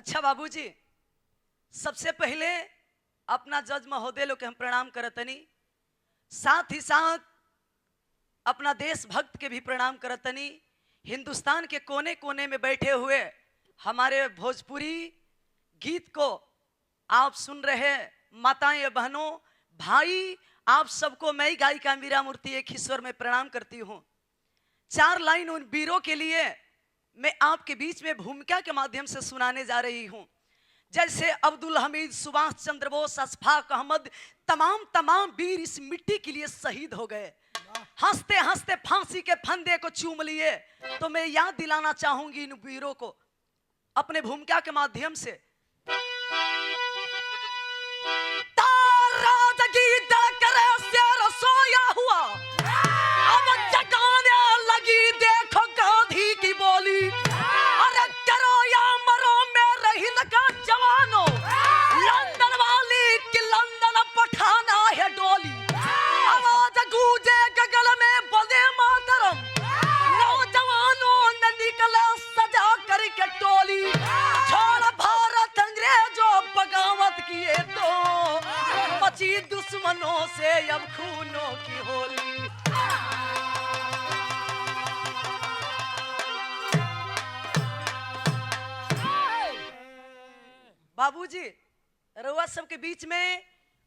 अच्छा बाबूजी, सबसे पहले अपना जज महोदय लोग के हम प्रणाम करतनी, साथ ही साथ अपना देशभक्त के भी प्रणाम करतनी। हिंदुस्तान के कोने कोने में बैठे हुए हमारे भोजपुरी गीत को आप सुन रहे माताएं बहनों भाई, आप सबको मैं गायिका मीरा मूर्ति एक ईश्वर में प्रणाम करती हूँ। 4 लाइन उन वीरों के लिए मैं आपके बीच में भूमिका के माध्यम से सुनाने जा रही हूँ। जैसे अब्दुल हमीद, सुभाष चंद्र बोस, अशफाक अहमद, तमाम वीर इस मिट्टी के लिए शहीद हो गए। हंसते हंसते फांसी के फंदे को चूम लिए। तो मैं याद दिलाना चाहूंगी इन वीरों को अपने भूमिका के माध्यम से। सोया हुआ अब जगाने लगी, देखो गांधी की बोली, अरे करो या मरो मेरे हिंद का जवानों, लंदन वाली कि लंदन पठाना है डोली, आवाज गूंजे गगन में बंदे मातरम, नौजवानों ने निकला सजा करके टोली, छोड़ भारत अंग्रेजों बगावत किए तो मची दुश्मनों से अब खूनों की होली। बाबूजी, रउआ सबके बीच में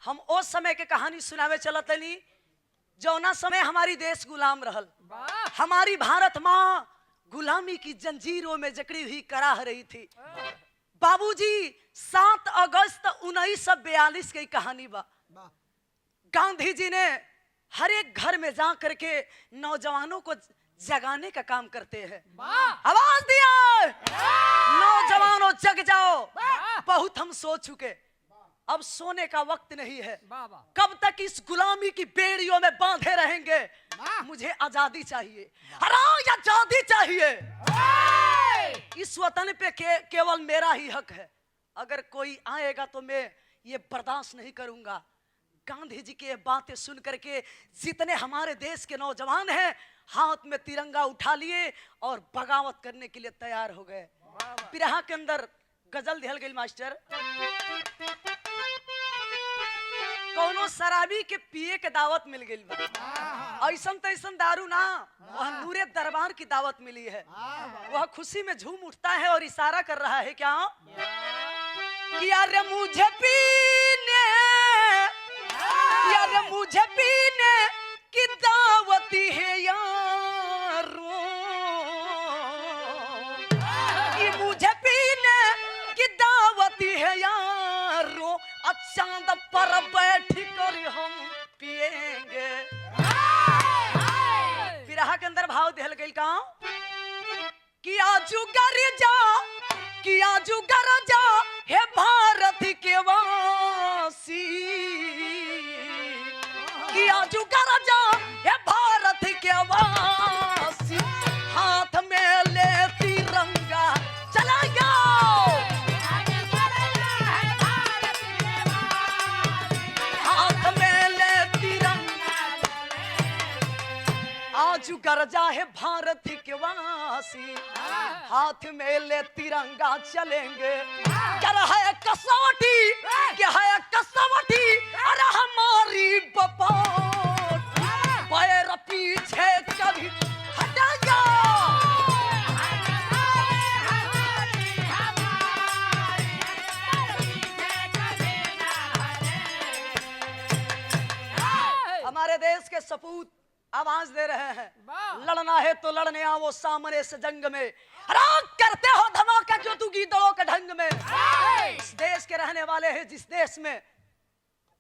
हम उस समय के कहानी सुनावे चलतनी जौना समय हमारी देश गुलाम रहल। हमारी भारत माँ गुलामी की जंजीरों में जकड़ी हुई कराह रही थी। बाबूजी, 7 अगस्त 1942 की कहानी बा। गांधी जी ने हर एक घर में जा करके नौजवानों को जगाने का काम करते हैं। आवाज दिया, नौजवानों जग जाओ, बहुत हम सो चुके, अब सोने का वक्त नहीं है। कब तक इस गुलामी की बेड़ियों में बांधे रहेंगे? मुझे आजादी चाहिए, आजादी चाहिए। इस वतन पे केवल मेरा ही हक है। अगर कोई आएगा तो मैं ये बर्दाश्त नहीं करूंगा। गांधी जी की बातें सुन करके जितने हमारे देश के नौजवान हैं हाथ में तिरंगा उठा लिए और बगावत करने के लिए तैयार हो गए। बिरहा के अंदर गजल दिहल गई मास्टर, कौनो शराबी के पिए के दावत मिल गई बा, ऐसन तैसन दारू ना, वह नूरे दरबार की दावत मिली है। वह खुशी में झूम उठता है और इशारा कर रहा है क्या कि यार मुझे पीने, यार मुझे पीने की दावती है यारो, कि मुझे पीने की दावती है यारो, चांद पर बैठ कर हम पिएंगे। बिरहा के अंदर भाव दिहल गई का कि आजू गर जा, कि आजू गर जा हे भारत के वासी, कि आजू गर जा हे भारत के वासी, हाथ में ले तिरंगा चला जाओ, आजू गरजा है भारत के वासी, हाथ में ले तिरंगा चलेंगे। क्या है कसौटी, क्या है कसौटी, अरे हमारी बपोट, पैर पीछे कभी हटेगा, हमारे देश के सपूत आवाज दे रहे हैं, लड़ना है तो लड़ने आओ सामने से जंग में, करते हो धमाका क्यों तू गीदड़ों के ढंग में। इस देश के रहने वाले हैं जिस देश में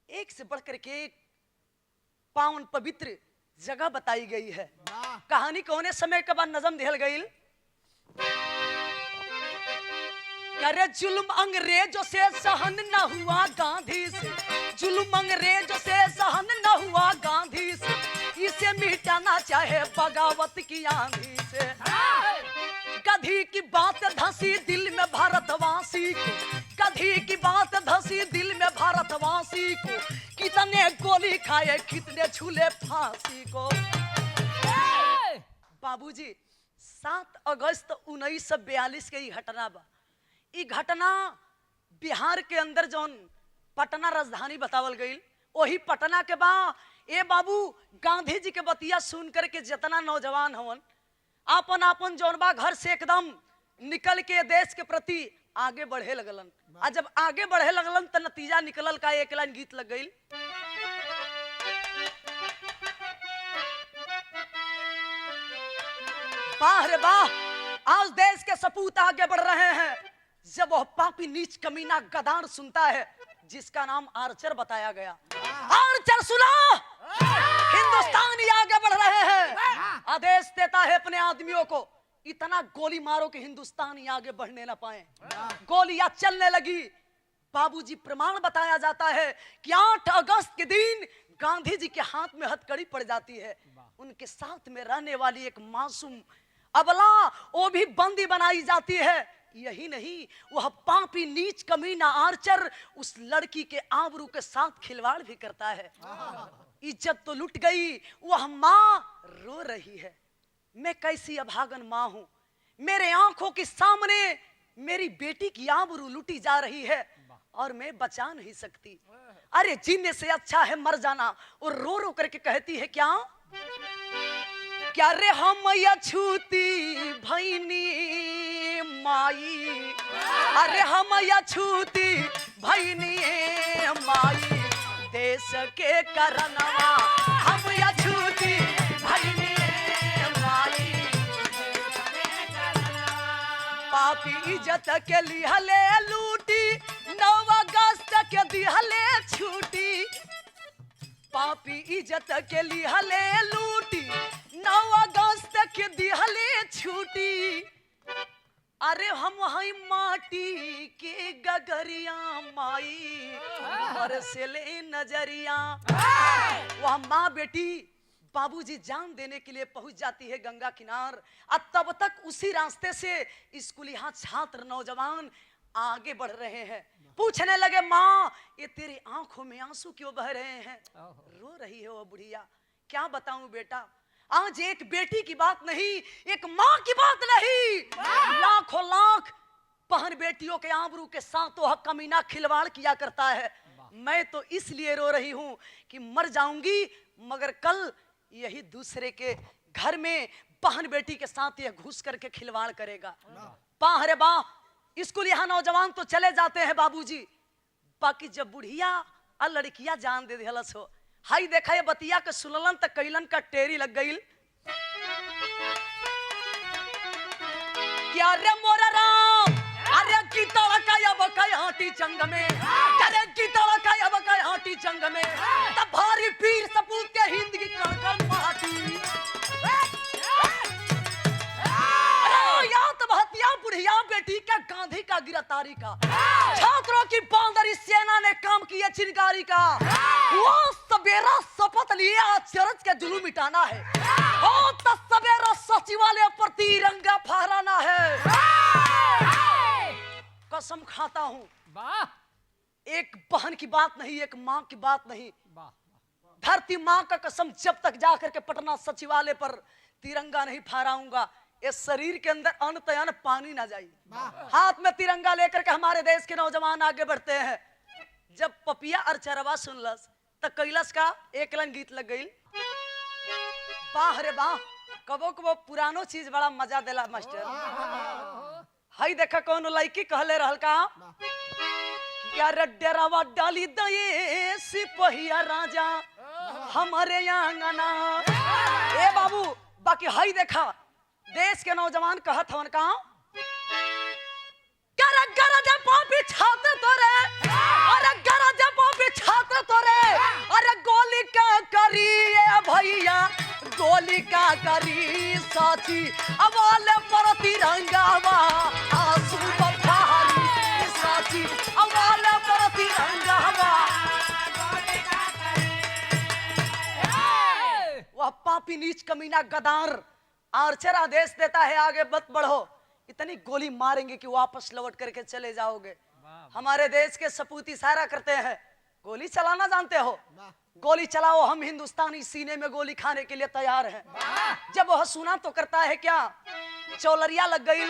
एक से बढ़कर के एक पावन पवित्र जगह बताई गई है। कहानी कोने समय के बाद नजम दिहल गई, अरे जुल्म अंग्रेजों से सहन न हुआ गांधी से, जुल्म अंग्रेजों से सहन न हुआ गांधी से, इसे मिटाना चाहे बगावत की आंधी से। कभी की बात धंसी दिल में भारतवासी को, कभी की बात धंसी दिल में भारतवासी को, कितने गोली खाए कितने झूले फांसी को। बाबूजी, 7 अगस्त 1942 के घटना बा। ई घटना बिहार के अंदर जौन पटना राजधानी बतावल गई, वही पटना के बा। ए बाबू, गांधी जी के बतिया सुन करके जितना नौजवान हवन आपन आपन जौन बा घर से एकदम निकल के देश के प्रति आगे बढ़े लगलन। आ जब आगे बढ़े लगलन तो नतीजा निकलल का, एक लाइन गीत लग गई। वाह रे वाह, आज देश के सपूत आगे बढ़ रहे हैं। जब वह पापी नीच कमीना गदार सुनता है जिसका नाम आर्चर बताया गया, आर्चर सुना, हिंदुस्तानी आगे बढ़ रहे हैं, आदेश देता है अपने आदमियों को इतना गोली मारो कि हिंदुस्तानी आगे बढ़ने ना पाए। गोलियां चलने लगी। बाबूजी, प्रमाण बताया जाता है कि 8 अगस्त के दिन गांधी जी के हाथ में हथकड़ी पड़ जाती है। उनके साथ में रहने वाली एक मासूम अबला वो भी बंदी बनाई जाती है। यही नहीं, वह पापी नीच कमीना आर्चर उस लड़की के आबरू के साथ खिलवाड़ भी करता है। इज्जत तो लुट गई। वह माँ रो रही है, मैं कैसी अभागन माँ हूं, मेरे आंखों के सामने मेरी बेटी की आबरू लुटी जा रही है और मैं बचा नहीं सकती। अरे जीने से अच्छा है मर जाना। और रो रो करके कहती है क्या क्या रे हम छूती भैनी माई, अरे हम छूती भैनी माई, देश के करनवा हम छूती भैनी माई, पापी इज्जत के लिहले लूटी, 9 अगस्त के दिहले छूटी, पापी इज्जत के लिहले लूटी, 9 अगस्त के दिहले छूटी, अरे हम हई माटी के गगरिया माई, बरसेले नजरिया। वह माँ बेटी बाबूजी जान देने के लिए पहुंच जाती है गंगा किनार। अब तब तक उसी रास्ते से स्कूलिया छात्र नौजवान आगे बढ़ रहे हैं। पूछने लगे, माँ ये तेरी आंखों में आंसू क्यों बह रहे हैं, रो रही है वो बुढ़िया। क्या बताऊं बेटा, आज एक बेटी की बात नहीं, एक माँ की बात नहीं, लाखों लाख बहन बेटियों के आबरू के साथ वह कमीना खिलवाड़ किया करता है। मैं तो इसलिए रो रही हूं कि मर जाऊंगी, मगर कल यही दूसरे के घर में बहन बेटी के साथ यह घुस करके खिलवाड़ करेगा। बाह रे बाह, स्कूल यहाँ नौजवान तो चले जाते हैं बाबूजी, बाकी जब बुढ़िया और लड़कियां जान दे दिलस हो। हाई देखा ये बतिया के सुनलन तक कैलन का टेरी लग गई। क्या रे मोरा राम, अरे की तड़का अब कयाटी जंग में, अरे की तड़का अब कयाटी जंग में, तब भारी पीर सपूत के हिंद की कड़कड़ माटी। बुढ़िया बेटी का गांधी का गिरफ्तारी का, छात्रों की बांदरी सेना ने काम किया चिनगारी का। वो सवेरा शपथ लिए आज चरच के जुलूम मिटाना है, हो तो सवेरा सचिवालय पर तिरंगा फहराना है। कसम खाता हूँ, एक बहन की बात नहीं, एक माँ की बात नहीं, धरती माँ का कसम, जब तक जाकर के पटना सचिवालय पर तिरंगा नहीं फहराऊंगा, इस शरीर के अंदर अन्न तयन पानी ना जाए। हाथ में तिरंगा लेकर के हमारे देश के नौजवान आगे बढ़ते हैं। जब पपिया अरचरवा सुनलस तो कैलस का एक लाइन गीत लग गई। बाह रे बाह, कबो कबो पुरानो चीज बड़ा मजा देला मास्टर। हाई देखा कौन लड़की कहले रहल का, क्या रड्डेरावा डाली दये सिपहिया राजा हमारे आंगना। ए बाबू, बाकी हाई देखा देश के नौजवान कहत हवन का, गरज पापी छात्र तोरे, अरे गरज पापी छात्र तोरे, अरे गोली का करी भैया, गोली का करी साथी, अवाले पर तिरंगावा आंसू बहारी साथी, अवाले पर तिरंगावा। वह पापी नीच कमीना गदार आर्चर आदेश देता है, आगे मत बढ़ो, इतनी गोली मारेंगे कि वापस लौट करके चले जाओगे। हमारे देश के सपूत इशारा करते हैं, गोली चलाना जानते हो, गोली चलाओ, हम हिंदुस्तानी सीने में गोली खाने के लिए तैयार हैं। जब वह सुना तो करता है क्या, चौलरिया लग गई।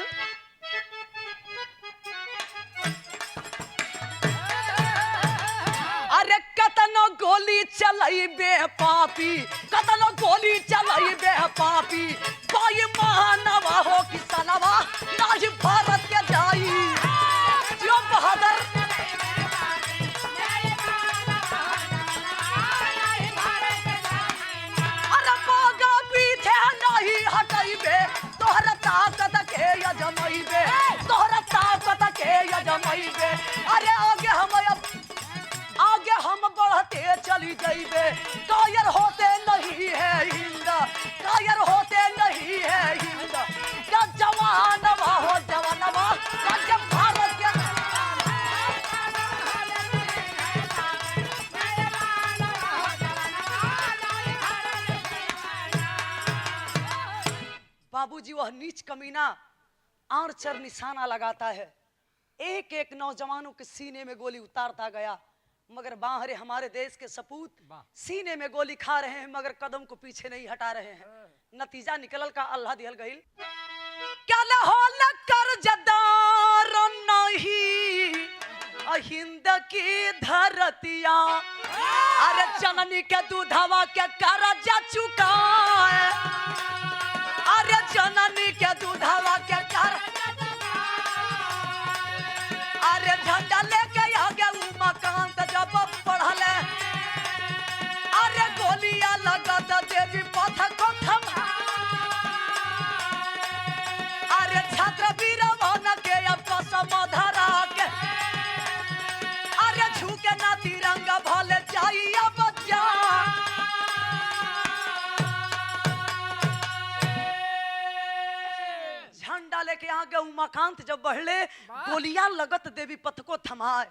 कतनो गोली चलाई बे पापी, कतनो गोली चलाई बे पापी, बाई मानवा हो कि सनवा नाज भारत के जाई। जो बहादुर अरे बागा पीछे नहीं हटाइबे, तोहरा ताकत के यजमाइबे, तोहरा ताकत के यजमाइबे। अरे आगे हम बढ़ते चली जाइबे, कायर होते नहीं है हिंद, कायर होते नहीं है हिंद। क्या जवानवा हो जवानवा, क्या भारत के बाबूजी वह नीच कमीना आर्चर निशाना लगाता है, एक एक नौजवानों के सीने में गोली उतारता गया, मगर बाहर हमारे देश के सपूत सीने में गोली खा रहे हैं मगर कदम को पीछे नहीं हटा रहे हैं। नतीजा निकलल का अल्लाह दिहल गईल। क्या लहोल कर जदार नहीं हिंद की धरतिया, अरे जननी के दूधवा के करजा चुकाए, अरे जननी के दूधवा के कर, अरे झंडा लेके आगे उमाकांत जब पढ़ले, अरे गोलियां लगत देवी पथ को थमा, अरे छात्र वीरवन के अब कसम धरा के, अरे झुके ना तिरंगा भले जाइए बच्चा। झंडा लेके आगे उमाकांत जब बढ़ले, गोलियां लगत देवी पथ को थमाए।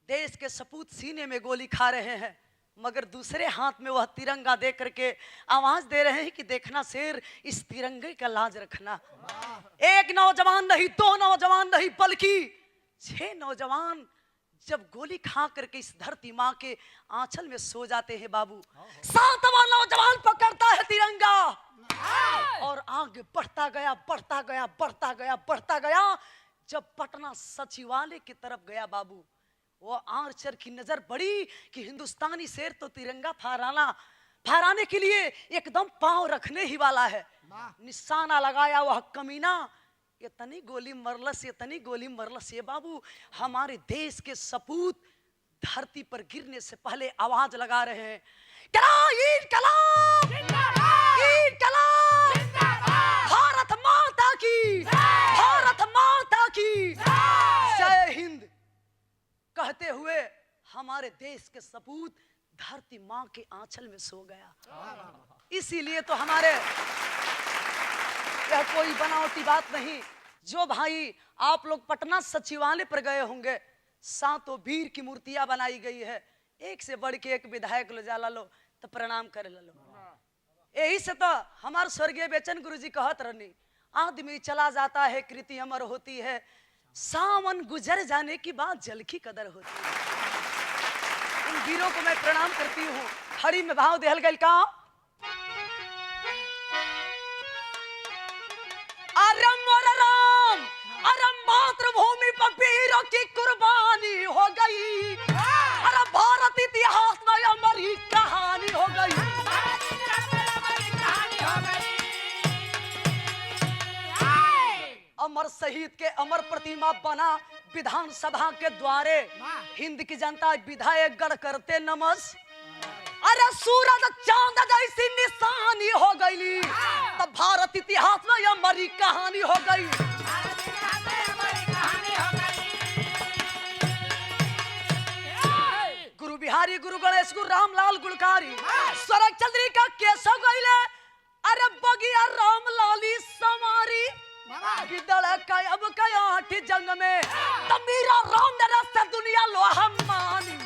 देश के सपूत सीने में गोली खा रहे हैं मगर दूसरे हाथ में वह तिरंगा दे करके आवाज दे रहे हैं कि देखना शेर, इस तिरंगे का लाज रखना। एक नौजवान नहीं, दो नौजवान नहीं, बल्कि 6 नौजवान जब गोली खा करके इस धरती माँ के आंचल में सो जाते हैं बाबू, 7वां नौजवान पकड़ता है तिरंगा और आगे बढ़ता गया, बढ़ता गया, बढ़ता गया, बढ़ता गया। जब पटना सचिवालय की तरफ गया बाबू, वो आर्चर की नजर पड़ी कि हिंदुस्तानी शेर तो तिरंगा फहराने के लिए एकदम पांव रखने ही वाला है। निशाना लगाया, वह कमीना इतनी गोली मरलस, इतनी गोली मरलस ये बाबू, हमारे देश के सपूत धरती पर गिरने से पहले आवाज लगा रहे हैं, भारत माता की, भारत माता की जय हिंद कहते हुए हमारे देश के सपूत धरती माँ के आंचल में सो गया। इसीलिए तो हमारे, यह कोई बनावटी बात नहीं। जो भाई आप लोग पटना सचिवालय पर गए होंगे, 7 वीर की मूर्तियां बनाई गई है, एक से बढ़ के एक विधायक लो जाला लो तो प्रणाम करे लो। यही से तो हमारे स्वर्गीय बेचन गुरुजी कहत रहनी, आदमी चला जाता है कृति अमर होती है, सावन गुजर जाने की बात जल की कदर होती है। इन वीरों को मैं प्रणाम करती हूँ। हरी में भाव देहल गई का, अरे मोर राम, अरे मातृभूमि पर वीरों की कुर्बानी हो गई, अरे भारत इतिहास में अमर ही कहानी हो गई। अमर शहीद के अमर प्रतिमा बना विधानसभा के द्वारे, हिंद की जनता विधायक गण करते नमस, अरे सूरज चांद जैसी निशानी हो गई, तब भारत इतिहास में अमर ही कहानी हो गई। गुरु बिहारी, गुरु गणेश, गुरु रामलाल गुलकारी, स्वरग चंद्री का केशव गईले, अरे बगिया रामलाली समारी, अब कया जंग में तमीरा राम ने दुनिया लोहा मानी।